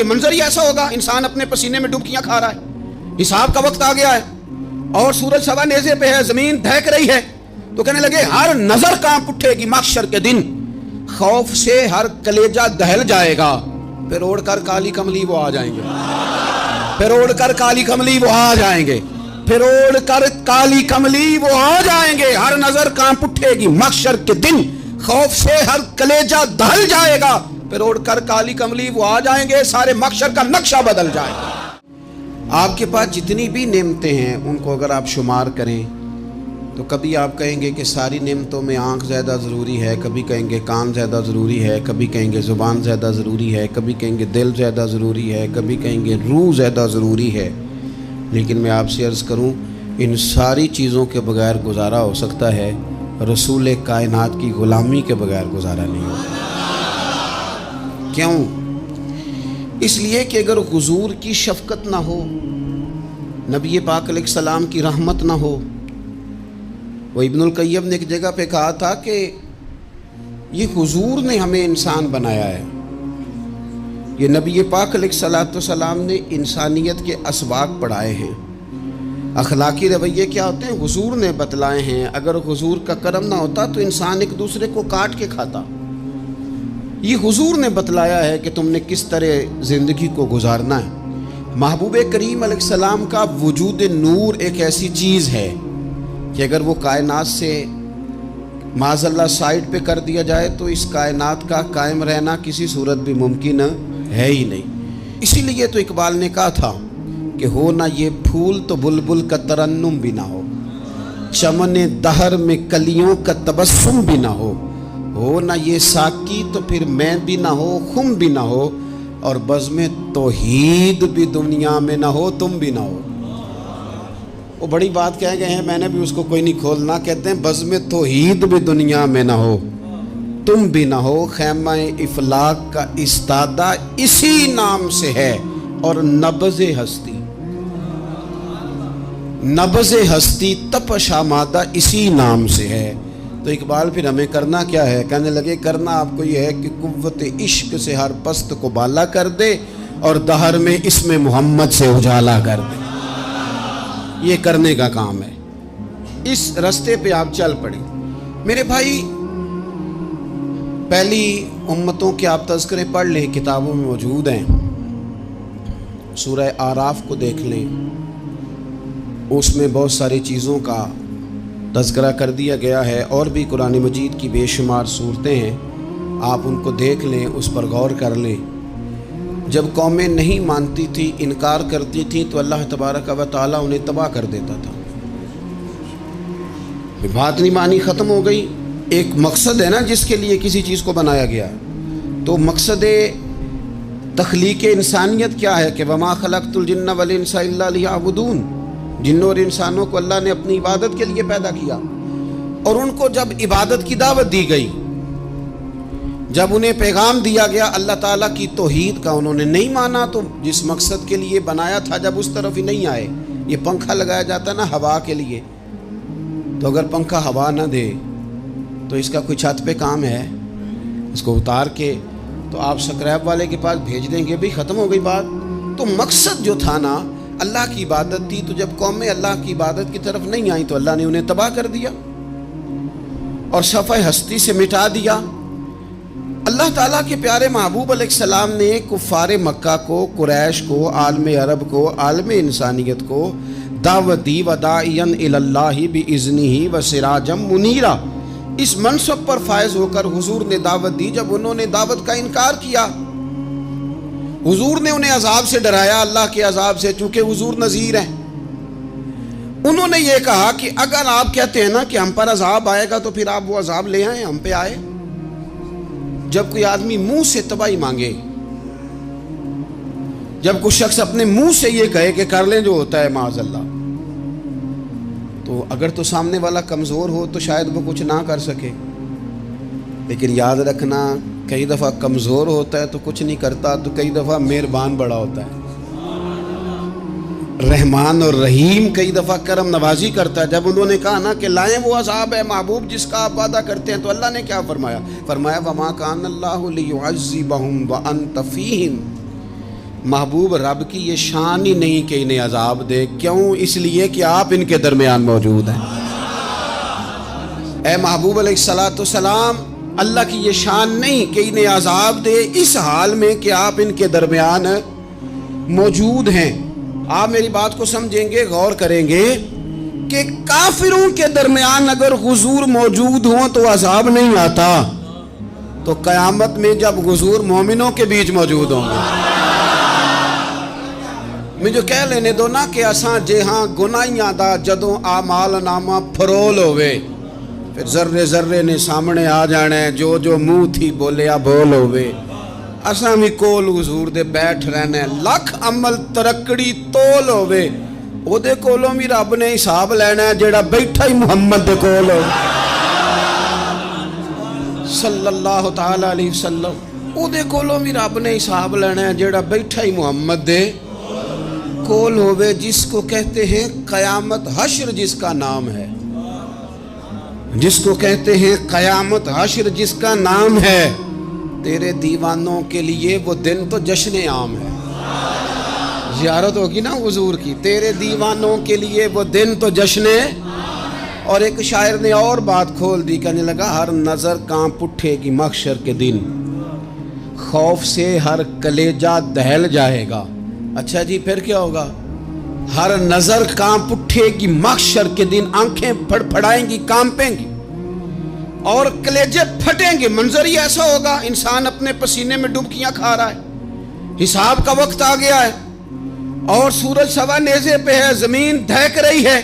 منظر ہی ایسا ہوگا، انسان اپنے پسینے میں ڈبکیاں کھا رہا ہے، حساب کا وقت آ گیا ہے اور سورج سوا نیزے پہ ہے، زمین دہک رہی ہے، تو کہنے لگے ہر نظر کانپ اٹھے گی محشر کے دن، خوف سے ہر کلیجہ دہل جائے گا، پھر اوڑھ کر کالی کملی وہ آ جائیں گے، پھر اوڑھ کر کالی کملی وہ آ جائیں گے، پھر اوڑھ کر کالی کملی وہ آ جائیں گے، ہر نظر کانپ اٹھے گی محشر کے دن، خوف سے ہر کلیجہ دہل جائے گا، پھر اوڑھ کر کالی کملی وہ آ جائیں گے، سارے محشر کا نقشہ بدل جائے گا۔ آپ کے پاس جتنی بھی نعمتیں ہیں ان کو اگر آپ شمار کریں تو کبھی آپ کہیں گے کہ ساری نعمتوں میں آنکھ زیادہ ضروری ہے، کبھی کہیں گے کان زیادہ ضروری ہے، کبھی کہیں گے زبان زیادہ ضروری ہے، کبھی کہیں گے دل زیادہ ضروری ہے، کبھی کہیں گے روح زیادہ ضروری ہے، لیکن میں آپ سے عرض کروں ان ساری چیزوں کے بغیر گزارا ہو سکتا ہے، رسول کائنات کی غلامی کے بغیر گزارا نہیں ہوتا۔ کیوں؟ اس لیے کہ اگر حضور کی شفقت نہ ہو، نبی پاک علیہ السلام کی رحمت نہ ہو، وہ ابن القیم نے ایک جگہ پہ کہا تھا کہ یہ حضور نے ہمیں انسان بنایا ہے، یہ نبی پاک علیہ السلام نے انسانیت کے اسباق پڑھائے ہیں، اخلاقی رویے کیا ہوتے ہیں حضور نے بتلائے ہیں، اگر حضور کا کرم نہ ہوتا تو انسان ایک دوسرے کو کاٹ کے کھاتا، یہ حضور نے بتلایا ہے کہ تم نے کس طرح زندگی کو گزارنا ہے۔ محبوب کریم علیہ السلام کا وجود نور ایک ایسی چیز ہے کہ اگر وہ کائنات سے معاذ اللہ سائڈ پہ کر دیا جائے تو اس کائنات کا قائم رہنا کسی صورت بھی ممکن ہے ہی نہیں۔ اسی لیے تو اقبال نے کہا تھا کہ ہو نہ یہ پھول تو بلبل کا ترنم بھی نہ ہو، چمن دہر میں کلیوں کا تبسم بھی نہ ہو نہ یہ ساقی تو پھر میں بھی نہ ہو، خم بھی نہ ہو، اور بزم توحید بھی دنیا میں نہ ہو، تم بھی نہ ہو۔ وہ بڑی بات کہہ گئے ہیں، میں نے بھی اس کو کوئی نہیں کھولنا، کہتے ہیں بزم توحید بھی دنیا میں نہ ہو، تم بھی نہ ہو، خیمہ افلاق کا استادہ اسی نام سے ہے، اور نبض ہستی تپش آمادہ اسی نام سے ہے۔ تو اقبال پھر ہمیں کرنا کیا ہے؟ کہنے لگے کرنا آپ کو یہ ہے کہ قوت عشق سے ہر پست کو بالا کر دے اور دہر میں اسم محمد سے اجالا کر دے، یہ کرنے کا کام ہے، اس رستے پہ آپ چل پڑیں۔ میرے بھائی پہلی امتوں کے آپ تذکرے پڑھ لیں، کتابوں میں موجود ہیں، سورہ آراف کو دیکھ لیں، اس میں بہت ساری چیزوں کا تذکرہ کر دیا گیا ہے، اور بھی قرآن مجید کی بے شمار صورتیں ہیں، آپ ان کو دیکھ لیں، اس پر غور کر لیں۔ جب قومیں نہیں مانتی تھی، انکار کرتی تھی، تو اللہ تبارک و تعالیٰ انہیں تباہ کر دیتا تھا۔ بات نہیں مانی، ختم ہو گئی۔ ایک مقصد ہے نا جس کے لیے کسی چیز کو بنایا گیا، تو مقصد تخلیق انسانیت کیا ہے کہ وما خلقت الجن والانس الا لیعبدون، جنوں اور انسانوں کو اللہ نے اپنی عبادت کے لیے پیدا کیا، اور ان کو جب عبادت کی دعوت دی گئی، جب انہیں پیغام دیا گیا اللہ تعالیٰ کی توحید کا، انہوں نے نہیں مانا، تو جس مقصد کے لیے بنایا تھا جب اس طرف ہی نہیں آئے۔ یہ پنکھا لگایا جاتا ہے نا ہوا کے لیے، تو اگر پنکھا ہوا نہ دے تو اس کا کوئی چھت پہ کام ہے؟ اس کو اتار کے تو آپ سکریپ والے کے پاس بھیج دیں گے، بھی ختم ہو گئی بات۔ تو مقصد جو تھا نا اللہ کی عبادت تھی، تو جب قومیں اللہ کی عبادت کی طرف نہیں آئیں تو اللہ نے انہیں تباہ کر دیا اور صفحہ ہستی سے مٹا دیا۔ اللہ تعالیٰ کے پیارے محبوب علیہ السلام نے کفار مکہ کو، قریش کو، عالم عرب کو، عالم انسانیت کو دعوت دی، وداعیا الی اللہ باذنہ وسراجا منیرا، اس منصب پر فائز ہو کر حضور نے دعوت دی۔ جب انہوں نے دعوت کا انکار کیا، حضور نے انہیں عذاب سے ڈرایا، اللہ کے عذاب سے، چونکہ حضور نذیر ہیں۔ انہوں نے یہ کہا کہ اگر آپ کہتے ہیں نا کہ ہم پر عذاب آئے گا تو پھر آپ وہ عذاب لے آئیں، ہم پہ آئے۔ جب کوئی آدمی منہ سے تباہی مانگے، جب کوئی شخص اپنے منہ سے یہ کہے کہ کر لیں جو ہوتا ہے معاذ اللہ، تو اگر تو سامنے والا کمزور ہو تو شاید وہ کچھ نہ کر سکے، لیکن یاد رکھنا کئی دفعہ کمزور ہوتا ہے تو کچھ نہیں کرتا، تو کئی دفعہ مہربان بڑا ہوتا ہے، رحمان اور رحیم کئی دفعہ کرم نوازی کرتا ہے۔ جب انہوں نے کہا نا کہ لائیں وہ عذاب ہے محبوب جس کا آپ وعدہ کرتے ہیں، تو اللہ نے کیا فرمایا؟ فرمایا وما کان اللہ لیعذبہم وانت فیہم، محبوب رب کی یہ شان ہی نہیں کہ انہیں عذاب دے، کیوں؟ اس لیے کہ آپ ان کے درمیان موجود ہیں۔ اے محبوب علیہ الصلوۃ والسلام، اللہ کی یہ شان نہیں کہ انہیں عذاب دے اس حال میں کہ آپ ان کے درمیان موجود ہیں۔ آپ میری بات کو سمجھیں گے، غور کریں گے کہ کافروں کے درمیان اگر حضور موجود ہوں تو عذاب نہیں آتا، تو قیامت میں جب حضور مومنوں کے بیچ موجود ہوں گے، مجھے کہہ لینے دو نا کہ اساں جے ہاں گناہیاں دا جدوں اعمال نامہ پھرول ہوئے، پھر ذرے ذرے نے سامنے آ جانا ہے، جو جو منہ تھی بولیا بول ہوئے، اساں بھی کول حضور دے بیٹھ رہنا ہے، لکھ عمل ترکڑی تول ہوئے، او دے کولوں بھی رب نے حساب لینا ہے جیڑا بیٹھا ہی محمد دے کول ہو صلی اللہ تعالی علیہ وسلم، او دے کولوں بھی رب نے حساب لینا ہے جیڑا بیٹھا ہی محمد دے کول ہوئے، جس کو کہتے ہیں قیامت حشر، جس کا نام ہے، جس کو کہتے ہیں قیامت حشر، جس کا نام ہے۔ تیرے دیوانوں کے لیے وہ دن تو جشن عام ہے، زیارت ہوگی نا حضور کی، تیرے دیوانوں کے لیے وہ دن تو جشن۔ اور ایک شاعر نے اور بات کھول دی، کہنے لگا ہر نظر کانپ اٹھے گی محشر کے دن، خوف سے ہر کلیجہ دہل جائے گا۔ اچھا جی پھر کیا ہوگا؟ ہر نظر کانپ اٹھے گی محشر کے دن، آنکھیں پھڑ پھڑائیں گی، کانپیں گی اور کلیجے پھٹیں گے۔ منظر ہی ایسا ہوگا، انسان اپنے پسینے میں ڈبکیاں کھا رہا ہے، حساب کا وقت آ گیا ہے اور سورج سوا نیزے پہ ہے، زمین دھڑک رہی ہے،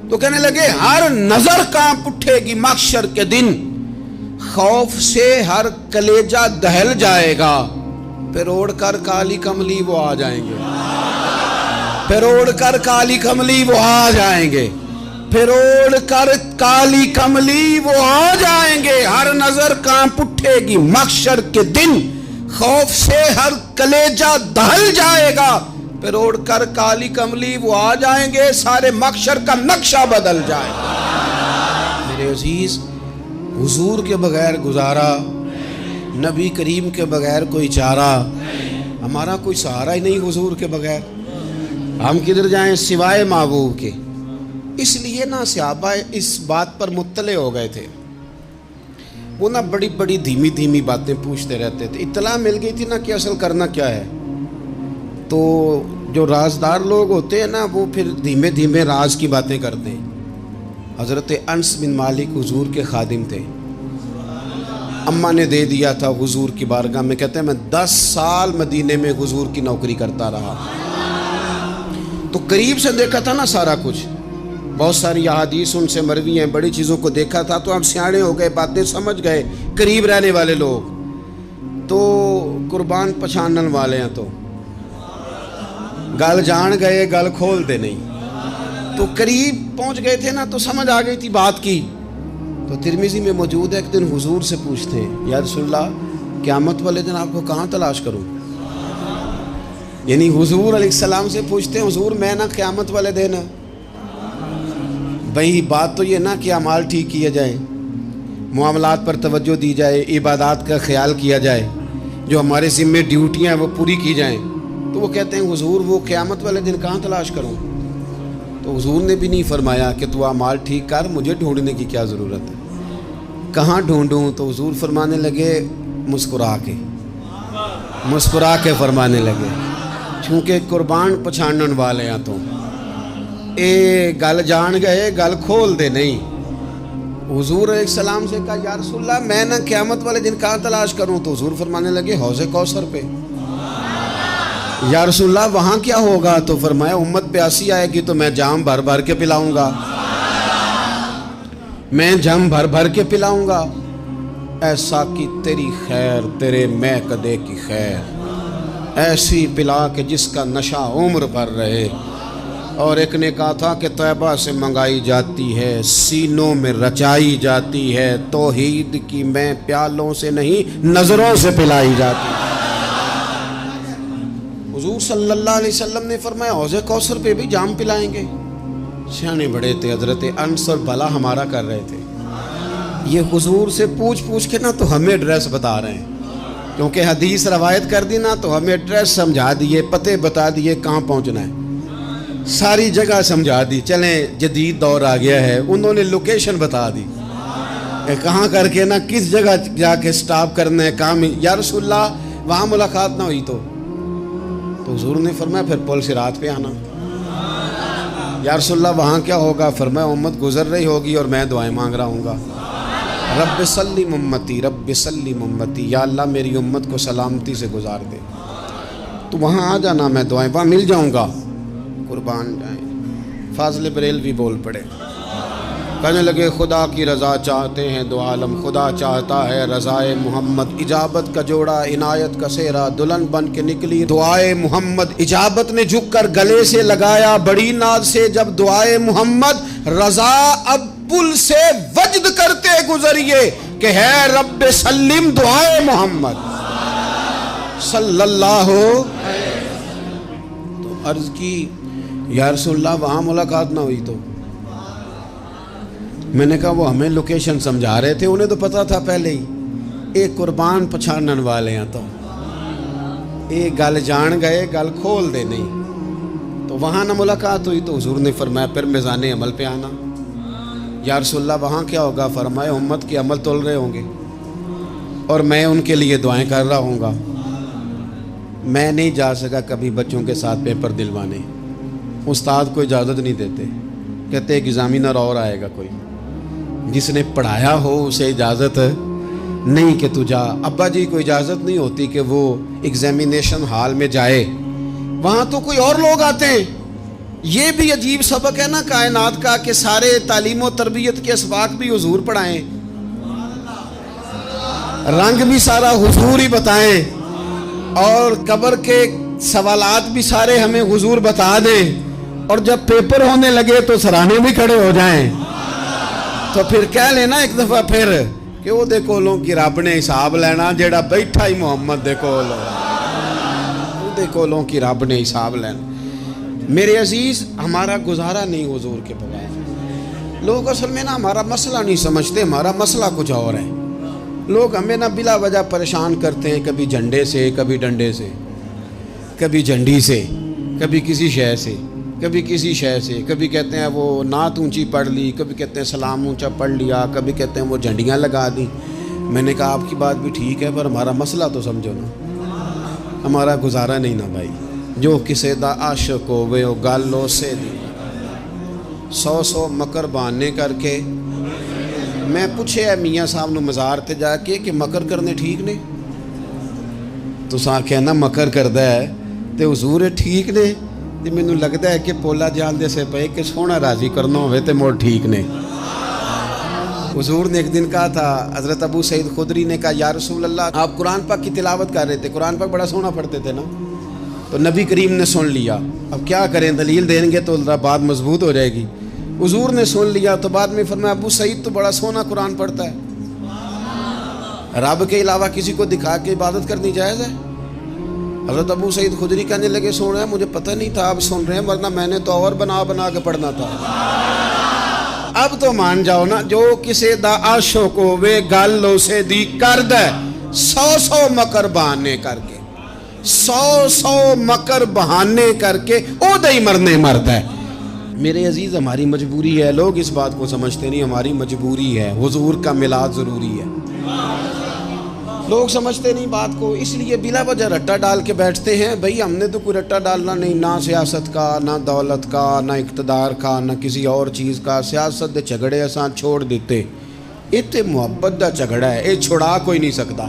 تو کہنے لگے ہر نظر کانپ اٹھے گی محشر کے دن، خوف سے ہر کلیجہ دہل جائے گا، پھر اوڑھ کر کالی کملی وہ آ جائیں گے، پھر اوڑھ کر کالی کملی وہ آ جائیں گے، پھر اوڑھ کر کالی کملی وہ آ جائیں گے، ہر نظر کانپ اٹھے گی محشر کے دن، خوف سے ہر کلیجہ دہل جائے گا، پھر اوڑھ کر کالی کملی وہ آ جائیں گے، سارے محشر کا نقشہ بدل جائے گا۔ میرے عزیز، حضور کے بغیر گزارا، نبی کریم کے بغیر کوئی چارہ، ہمارا کوئی سہارا ہی نہیں حضور کے بغیر، ہم کدھر جائیں سوائے محبوب کے۔ اس لیے نا صحابہ اس بات پر مطلع ہو گئے تھے، وہ نا بڑی بڑی دھیمی دھیمی باتیں پوچھتے رہتے تھے، اطلاع مل گئی تھی نا کہ اصل کرنا کیا ہے، تو جو رازدار لوگ ہوتے ہیں نا وہ پھر دھیمے دھیمے راز کی باتیں کرتے ہیں۔ حضرت انس بن مالک حضور کے خادم تھے، اماں نے دے دیا تھا حضور کی بارگاہ میں، کہتے ہیں میں 10 سال مدینے میں حضور کی نوکری کرتا رہا، تو قریب سے دیکھا تھا نا سارا کچھ، بہت ساری احادیث ان سے مروی ہیں، بڑی چیزوں کو دیکھا تھا، تو ہم سیانے ہو گئے، باتیں سمجھ گئے، قریب رہنے والے لوگ تو قربان پچھانن والے ہیں، تو گل جان گئے گل کھول دے نہیں، تو قریب پہنچ گئے تھے نا، تو سمجھ آ گئی تھی بات کی۔ تو ترمذی میں موجود ہے، ایک دن حضور سے پوچھتے ہیں یا رسول اللہ قیامت والے دن آپ کو کہاں تلاش کروں؟ یعنی حضور علیہ السلام سے پوچھتے ہیں حضور میں نا قیامت والے دن، بھئی بات تو یہ نا کہ اعمال ٹھیک کیے جائیں، معاملات پر توجہ دی جائے، عبادات کا خیال کیا جائے، جو ہمارے ذمہ ڈیوٹیاں ہیں وہ پوری کی جائیں، تو وہ کہتے ہیں حضور وہ قیامت والے دن کہاں تلاش کروں؟ تو حضور نے بھی نہیں فرمایا کہ تو اعمال ٹھیک کر، مجھے ڈھونڈنے کی کیا ضرورت ہے، کہاں ڈھونڈوں؟ تو حضور فرمانے لگے مسکرا کے فرمانے لگے، چونکہ قربان پچھانن والے ہیں، تو اے گل جان گئے گل کھول دے نہیں۔ حضور علیہ السلام سے کہا یا رسول اللہ میں نہ قیامت والے دن کہاں تلاش کروں؟ تو حضور فرمانے لگے حوض کوثر پہ۔ یا رسول اللہ وہاں کیا ہوگا؟ تو فرمایا امت پیاسی آئے گی تو میں جام بھر بھر کے پلاؤں گا، میں جام بھر بھر کے پلاؤں گا، ایسا کی تیری خیر تیرے میں کدے کی خیر، ایسی پلا کہ جس کا نشہ عمر بھر رہے۔ اور ایک نے کہا تھا کہ طیبہ سے منگائی جاتی ہے، سینوں میں رچائی جاتی ہے، توحید کی میں پیالوں سے نہیں نظروں سے پلائی جاتی ہے۔ حضور صلی اللہ علیہ وسلم نے فرمایا حوض کوثر پہ بھی جام پلائیں گے۔ سیانے بڑے تھے حضرت انس اور بھلا ہمارا کر رہے تھے، یہ حضور سے پوچھ کے نا تو ہمیں ایڈریس بتا رہے ہیں کیونکہ حدیث روایت کر دی نا تو ہمیں ایڈریس سمجھا دیے، پتے بتا دیے کہاں پہنچنا ہے، ساری جگہ سمجھا دی. چلیں جدید دور آ گیا ہے، انہوں نے لوکیشن بتا دی کہ کہاں کر کے نا کس جگہ جا کے سٹاپ کرنا ہے کام. یا رسول اللہ وہاں ملاقات نہ ہوئی تو حضور نے فرمایا پھر پل صراط پہ آنا. یا رسول اللہ وہاں کیا ہوگا؟ فرمایا امت گزر رہی ہوگی اور میں دعائیں مانگ رہا ہوں گا، رب سلم امتی، رب سلم امتی، یا اللہ میری امت کو سلامتی سے گزار دے. تو وہاں آ جانا، میں دعائیں وہاں مل جاؤں گا. قربان جائیں. فاضل بریلوی بول پڑے، کہنے لگے خدا کی رضا چاہتے ہیں دو عالم، خدا چاہتا ہے رضائے محمد. اجابت کا جوڑا عنایت کا سہرا، دلہن بن کے نکلی دعائے محمد. اجابت نے جھک کر گلے سے لگایا بڑی ناز سے جب دعائے محمد. رضا اب پل سے وجد کرتے گزریے کہ ہے رب سلم دعائے محمد صلی اللہ. تو عرض کی یا رسول اللہ وہاں ملاقات نہ ہوئی تو؟ میں نے کہا وہ ہمیں لوکیشن سمجھا رہے تھے، انہیں تو پتا تھا پہلے ہی. ایک قربان پچھانن والے ہیں تو ایک گل جان گئے گل کھول دے نہیں. تو وہاں نہ ملاقات ہوئی تو حضور نے فرمایا پھر میزان عمل پہ آنا. یا رسول اللہ وہاں کیا ہوگا؟ فرمایا امت کے عمل تول رہے ہوں گے اور میں ان کے لیے دعائیں کر رہا ہوں گا. میں نہیں جا سکا کبھی بچوں کے ساتھ پیپر دلوانے، استاد کو اجازت نہیں دیتے، کہتے ایگزامینر اور آئے گا کوئی، جس نے پڑھایا ہو اسے اجازت نہیں کہ تو جا. ابا جی کو اجازت نہیں ہوتی کہ وہ ایگزامینیشن ہال میں جائے، وہاں تو کوئی اور لوگ آتے ہیں. یہ بھی عجیب سبق ہے نا کائنات کا کہ سارے تعلیم و تربیت کے اسباق بھی حضور پڑھائیں، رنگ بھی سارا حضور ہی بتائیں، اور قبر کے سوالات بھی سارے ہمیں حضور بتا دیں، اور جب پیپر ہونے لگے تو سرانے بھی کھڑے ہو جائیں. تو پھر کہہ لینا ایک دفعہ پھر کہ وہ دے کولوں کی رب نے حساب لینا، جیڑا بیٹھا ہی محمد دے کول، وہ دے کولوں کی رب نے حساب لینا. میرے عزیز ہمارا گزارا نہیں حضور کے بغیر. لوگ اصل میں نا ہمارا مسئلہ نہیں سمجھتے، ہمارا مسئلہ کچھ اور ہے. لوگ ہمیں نا بلا وجہ پریشان کرتے ہیں، کبھی جھنڈے سے، کبھی ڈنڈے سے، کبھی جھنڈی سے، کبھی کسی شے سے، کبھی کسی شے سے. کبھی کہتے ہیں وہ نعت اونچی پڑھ لی، کبھی کہتے ہیں سلام اونچا پڑھ لیا، کبھی کہتے ہیں وہ جھنڈیاں لگا دی. میں نے کہا آپ کی بات بھی ٹھیک ہے پر ہمارا مسئلہ تو سمجھو نا، ہمارا گزارا نہیں نا بھائی. جو کسے دا عاشق ہوئے او گالو سے دی 100 مکر بہانے کر کے. میں پوچھے ہے میاں صاحب نو مزار تے جا کے کہ مکر کرنے ٹھیک نے؟ تو آخیا نا مکر کردا ہے تے حضور ٹھیک نے. تے مینوں لگدا ہے کہ پولا جان دے سے پے کہ سونا راضی کرنا ہوئے تے موڑ ٹھیک نے. حضور نے ایک دن کہا تھا، حضرت ابو سعید خدری نے کہا یا رسول اللہ آپ قرآن پاک کی تلاوت کر رہے تھے، قرآن پاک بڑا سونا پڑھتے تھے نا. تو نبی کریم نے سن لیا. اب کیا کریں، دلیل دیں گے تو بات مضبوط ہو جائے گی. حضور نے سن لیا تو بعد میں فرمایا ابو سعید تو بڑا سونا قرآن پڑھتا ہے، رب کے علاوہ کسی کو دکھا کے عبادت کرنی جائز ہے؟ حضرت ابو سعید خدری کہنے لگے سن رہے ہیں، مجھے پتہ نہیں تھا آپ سن رہے ہیں، ورنہ میں نے تو اور بنا بنا کے پڑھنا تھا. اب تو مان جاؤ نا، جو کسے دا عاشق ہوئے گالو سے دی کرد ہے 100 مکر بہانے کر کے، 100 مکر بہانے کر کے او دہی مرنے مرد ہے. میرے عزیز ہماری مجبوری ہے، لوگ اس بات کو سمجھتے نہیں، ہماری مجبوری ہے، حضور کا میلاد ضروری ہے. لوگ سمجھتے نہیں بات کو، اس لیے بلا وجہ رٹا ڈال کے بیٹھتے ہیں. بھئی ہم نے تو کوئی رٹا ڈالنا نہیں، نہ سیاست کا، نہ دولت کا، نہ اقتدار کا، نہ کسی اور چیز کا. سیاست دے جھگڑے اساں چھوڑ دیتے، اتنے محبت دا جھگڑا ہے، یہ چھڑا کوئی نہیں سکتا.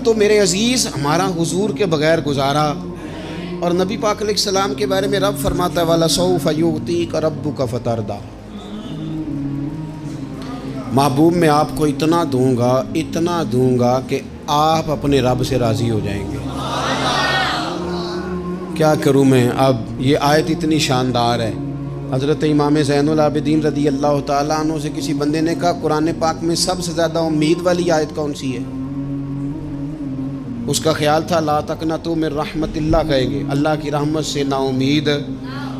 تو میرے عزیز ہمارا حضور کے بغیر گزارا. اور نبی پاک علیہ السلام کے بارے میں رب فرماتا ہے وَلَسَوْفَ يُعْطِيكَ رَبُّكَ فَتَرْضَىٰ، محبوب میں آپ کو اتنا دوں گا کہ آپ اپنے رب سے راضی ہو جائیں گے. کیا کروں میں اب، یہ آیت اتنی شاندار ہے. حضرت امام زین العابدین رضی اللہ تعالیٰ عنہ سے کسی بندے نے کہا قرآن پاک میں سب سے زیادہ امید والی آیت کون سی ہے؟ اس کا خیال تھا لا تقنطوا من رحمت اللہ کہیں گے، اللہ کی رحمت سے نا امید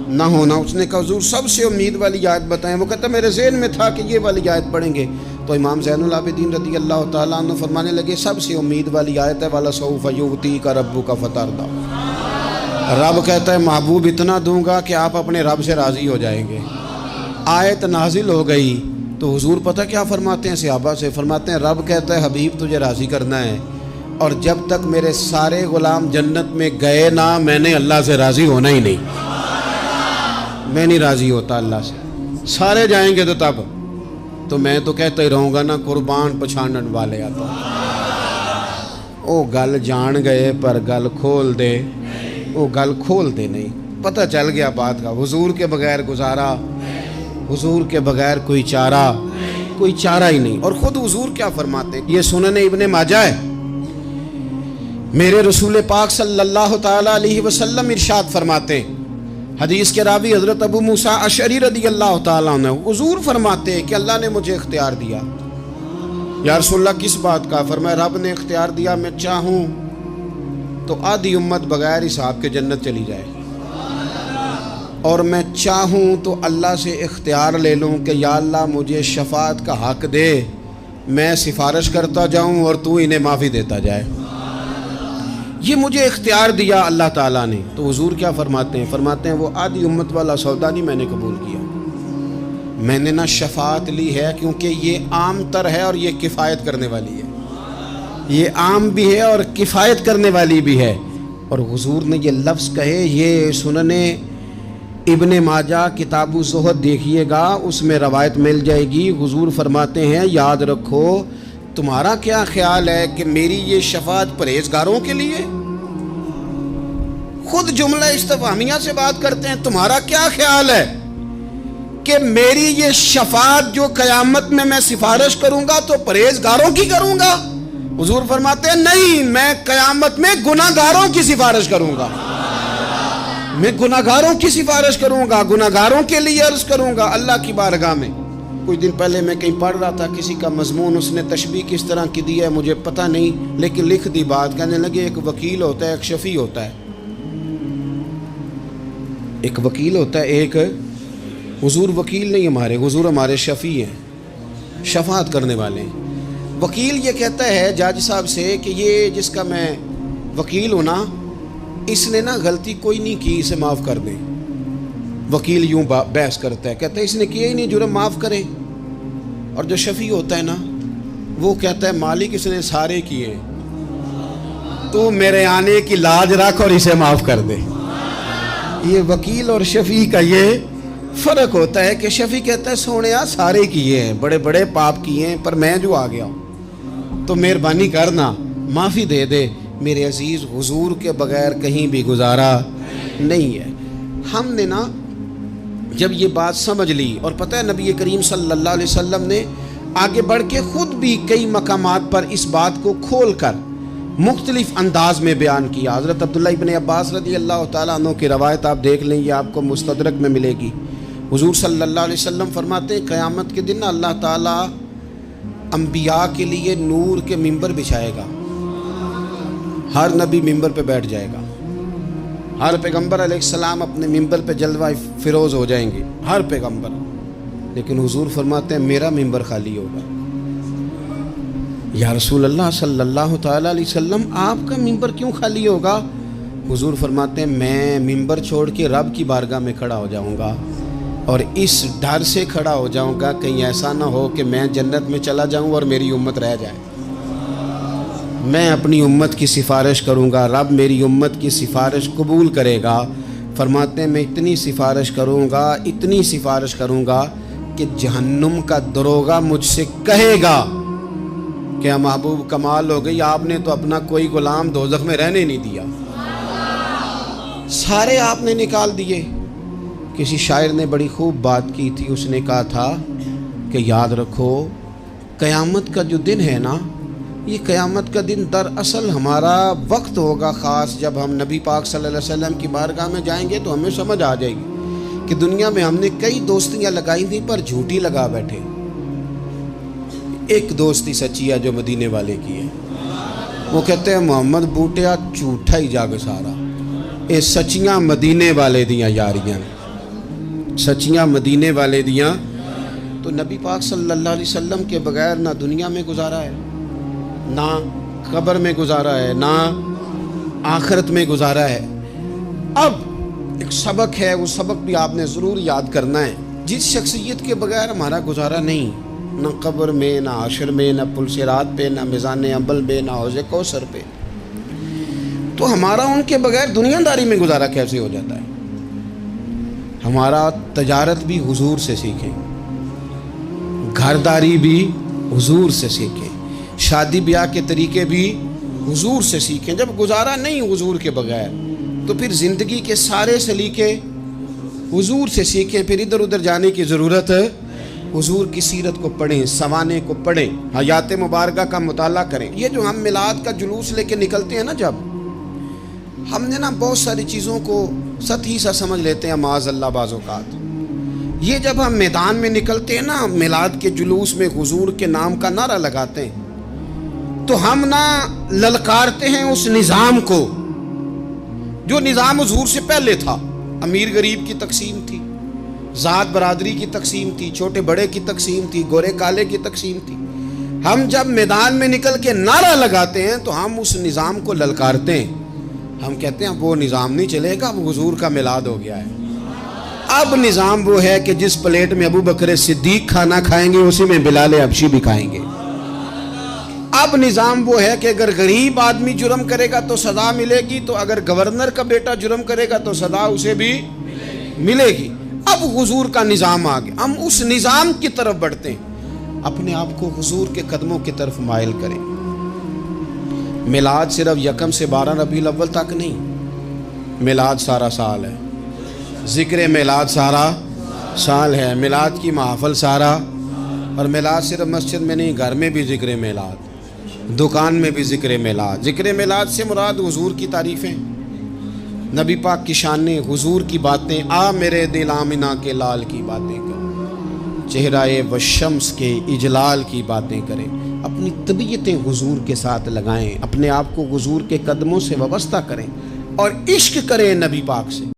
نہ ہونا. اس نے کہا حضور سب سے امید والی آیت بتائیں. وہ کہتا میرے ذہن میں تھا کہ یہ والی آیت پڑھیں گے. تو امام زین العابدین رضی اللہ تعالیٰ عنہ فرمانے لگے سب سے امید والی آیت ہے وَلَسَوْفَ يُؤْتِيكَ رَبُّكَ فَتَرْضَىٰ، رب کہتا ہے محبوب اتنا دوں گا کہ آپ اپنے رب سے راضی ہو جائیں گے۔ آیت نازل ہو گئی تو حضور پتہ کیا فرماتے ہیں صحابہ سے؟ فرماتے ہیں رب کہتا ہے حبیب تجھے راضی کرنا ہے، اور جب تک میرے سارے غلام جنت میں گئے نہ میں نے اللہ سے راضی ہونا ہی نہیں، میں نہیں راضی ہوتا اللہ سے۔ سارے جائیں گے تو تب تو میں تو کہتا ہی رہوں گا نا قربان پچھانن والے آتا، او گل جان گئے پر گل کھول دے، وہ گل کھول دے نہیں، پتہ چل گیا بات کا۔ حضور کے بغیر گزارا، حضور کے بغیر کوئی چارہ ہی نہیں۔ اور خود حضور کیا فرماتے ہیں؟ یہ سنن ابن ماجہ ہے، میرے رسول پاک صلی اللہ تعالیٰ علیہ وسلم ارشاد فرماتے ہیں، حدیث کے راوی حضرت ابو موسیٰ اشعری رضی اللہ تعالیٰ عنہ، حضور فرماتے ہیں کہ اللہ نے مجھے اختیار دیا۔ یا رسول اللہ کس بات کا؟ فرمایا رب نے اختیار دیا میں چاہوں تو آدھی امت بغیر حساب کے جنت چلی جائے، اور میں چاہوں تو اللہ سے اختیار لے لوں کہ یا اللہ مجھے شفاعت کا حق دے، میں سفارش کرتا جاؤں اور تو انہیں معافی دیتا جائے۔ یہ مجھے اختیار دیا اللہ تعالیٰ نے۔ تو حضور کیا فرماتے ہیں؟ فرماتے ہیں وہ آدھی امت والا سودا نہیں میں نے قبول کیا، میں نے نہ شفاعت لی ہے کیونکہ یہ عام تر ہے اور یہ کفایت کرنے والی ہے، یہ عام بھی ہے اور کفایت کرنے والی بھی ہے۔ اور حضور نے یہ لفظ کہے، یہ سنن ابن ماجہ کتاب الزہد دیکھیے گا، اس میں روایت مل جائے گی۔ حضور فرماتے ہیں یاد رکھو تمہارا کیا خیال ہے کہ میری یہ شفاعت پرہیزگاروں کے لیے؟ خود جملہ استفہامیہ سے بات کرتے ہیں، تمہارا کیا خیال ہے کہ میری یہ شفاعت جو قیامت میں سفارش کروں گا تو پرہیزگاروں کی کروں گا؟ حضور فرماتے ہیں نہیں، میں قیامت میں گناہگاروں کی سفارش کروں گا، میں گناہگاروں کی سفارش کروں گا، گناہگاروں کے لیے عرض کروں گا اللہ کی بارگاہ میں۔ کچھ دن پہلے میں کہیں پڑھ رہا تھا کسی کا مضمون، اس نے تشبیہ کس طرح کی دی ہے مجھے پتہ نہیں، لیکن لکھ دی بات، کہنے لگے ایک وکیل ہوتا ہے ایک شفیع ہوتا ہے، ایک وکیل ہوتا ہے ایک، حضور وکیل نہیں ہمارے، حضور ہمارے شفیع ہیں، شفاعت کرنے والے ہیں۔ وکیل یہ کہتا ہے جج صاحب سے کہ یہ جس کا میں وکیل ہوں نا اس نے نا غلطی کوئی نہیں کی، اسے معاف کر دیں۔ وکیل یوں بحث کرتا ہے، کہتا ہے اس نے کیا ہی نہیں، جرم معاف کریں۔ اور جو شفیع ہوتا ہے نا وہ کہتا ہے مالک اس نے سارے کیے، تو میرے آنے کی لاج رکھ اور اسے معاف کر دے۔ یہ وکیل اور شفیع کا یہ فرق ہوتا ہے کہ شفیع کہتا ہے سونیا سارے کیے ہیں، بڑے بڑے پاپ کیے ہیں، پر میں جو آ گیا ہوں تو مہربانی کرنا معافی دے دے۔ میرے عزیز حضور کے بغیر کہیں بھی گزارا نہیں ہے۔ ہم نے نا جب یہ بات سمجھ لی، اور پتہ ہے نبی کریم صلی اللہ علیہ وسلم نے آگے بڑھ کے خود بھی کئی مقامات پر اس بات کو کھول کر مختلف انداز میں بیان کیا۔ حضرت عبداللہ ابن عباس رضی اللہ تعالیٰ عنہ کی روایت آپ دیکھ لیں، یہ آپ کو مستدرک میں ملے گی۔ حضور صلی اللہ علیہ وسلم فرماتے ہیں قیامت کے دن اللہ تعالیٰ انبیاء کے لیے نور کے ممبر بچھائے گا، ہر نبی ممبر پہ بیٹھ جائے گا، ہر پیغمبر علیہ السلام اپنے ممبر پہ جلوہ فروز ہو جائیں گے، ہر پیغمبر۔ لیکن حضور فرماتے ہیں میرا ممبر خالی ہوگا۔ یا رسول اللہ صلی اللہ تعالیٰ علیہ وسلم آپ کا ممبر کیوں خالی ہوگا؟ حضور فرماتے ہیں میں ممبر چھوڑ کے رب کی بارگاہ میں کھڑا ہو جاؤں گا، اور اس ڈر سے کھڑا ہو جاؤں گا کہیں ایسا نہ ہو کہ میں جنت میں چلا جاؤں اور میری امت رہ جائے۔ میں اپنی امت کی سفارش کروں گا، رب میری امت کی سفارش قبول کرے گا۔ فرماتے ہیں میں اتنی سفارش کروں گا کہ جہنم کا دروغہ مجھ سے کہے گا کہ محبوب کمال ہو گئی، آپ نے تو اپنا کوئی غلام دوزخ میں رہنے نہیں دیا، سارے آپ نے نکال دیے۔ کسی شاعر نے بڑی خوب بات کی تھی، اس نے کہا تھا کہ یاد رکھو قیامت کا جو دن ہے نا، یہ قیامت کا دن دراصل ہمارا وقت ہوگا خاص، جب ہم نبی پاک صلی اللہ علیہ وسلم کی بارگاہ میں جائیں گے تو ہمیں سمجھ آ جائے گی کہ دنیا میں ہم نے کئی دوستیاں لگائی تھیں پر جھوٹی لگا بیٹھے، ایک دوستی سچی ہے جو مدینے والے کی ہے۔ وہ کہتے ہیں محمد بوٹیا جھوٹا ہی جاگ سارا، اے سچیاں مدینے والے دیاں یاریاں، سچیاں مدینے والے دیاں تو نبی پاک صلی اللہ علیہ وسلم کے بغیر نہ دنیا میں گزارا ہے، نہ قبر میں گزارا ہے، نہ آخرت میں گزارا ہے۔ اب ایک سبق ہے، وہ سبق بھی آپ نے ضرور یاد کرنا ہے۔ جس شخصیت کے بغیر ہمارا گزارا نہیں، نہ قبر میں، نہ حشر میں، نہ پل صراط پہ، نہ میزان عمل پہ، نہ حوض کوثر پہ، تو ہمارا ان کے بغیر دنیا داری میں گزارا کیسے ہو جاتا ہے؟ ہمارا تجارت بھی حضور سے سیکھیں، گھرداری بھی حضور سے سیکھیں، شادی بیاہ کے طریقے بھی حضور سے سیکھیں۔ جب گزارا نہیں حضور کے بغیر تو پھر زندگی کے سارے سلیقے حضور سے سیکھیں۔ پھر ادھر ادھر جانے کی ضرورت ہے، حضور کی سیرت کو پڑھیں، سوانے کو پڑھیں، حیات مبارکہ کا مطالعہ کریں۔ یہ جو ہم میلاد کا جلوس لے کے نکلتے ہیں نا، جب ہم نے نا بہت ساری چیزوں کو سطحی سا سمجھ لیتے ہیں معاذ اللہ بعض اوقات۔ یہ جب ہم میدان میں نکلتے ہیں نا، میلاد کے جلوس میں حضور کے نام کا نعرہ لگاتے ہیں، تو ہم نا للکارتے ہیں اس نظام کو جو نظام حضور سے پہلے تھا۔ امیر غریب کی تقسیم تھی، ذات برادری کی تقسیم تھی، چھوٹے بڑے کی تقسیم تھی، گورے کالے کی تقسیم تھی۔ ہم جب میدان میں نکل کے نعرہ لگاتے ہیں تو ہم اس نظام کو للکارتے ہیں۔ ہم کہتے ہیں وہ نظام نہیں چلے گا، اب حضور کا میلاد ہو گیا ہے۔ اب نظام وہ ہے کہ جس پلیٹ میں ابو بکر صدیق کھانا کھائیں گے اسی میں بلال حبشی بھی کھائیں گے۔ اب نظام وہ ہے کہ اگر غریب آدمی جرم کرے گا تو سزا ملے گی، تو اگر گورنر کا بیٹا جرم کرے گا تو سزا اسے بھی ملے گی۔ اب حضور کا نظام آ گیا، ہم اس نظام کی طرف بڑھتے ہیں، اپنے آپ کو حضور کے قدموں کی طرف مائل کریں۔ میلاد صرف 1 سے 12 ربیع الاول تک نہیں، میلاد سارا سال ہے، ذکر میلاد سارا سال ہے، میلاد کی محفل سارا، اور میلاد صرف مسجد میں نہیں، گھر میں بھی ذکر میلاد، دکان میں بھی ذکر میلاد۔ ذکر میلاد سے مراد حضور کی تعریفیں، نبی پاک کی شانیں، حضور کی باتیں۔ آ میرے دل آمنہ کے لال کی باتیں کر، چہرہ والشمس کے اجلال کی باتیں کریں۔ اپنی طبیعتیں حضور کے ساتھ لگائیں، اپنے آپ کو حضور کے قدموں سے وابستہ کریں اور عشق کریں نبی پاک سے۔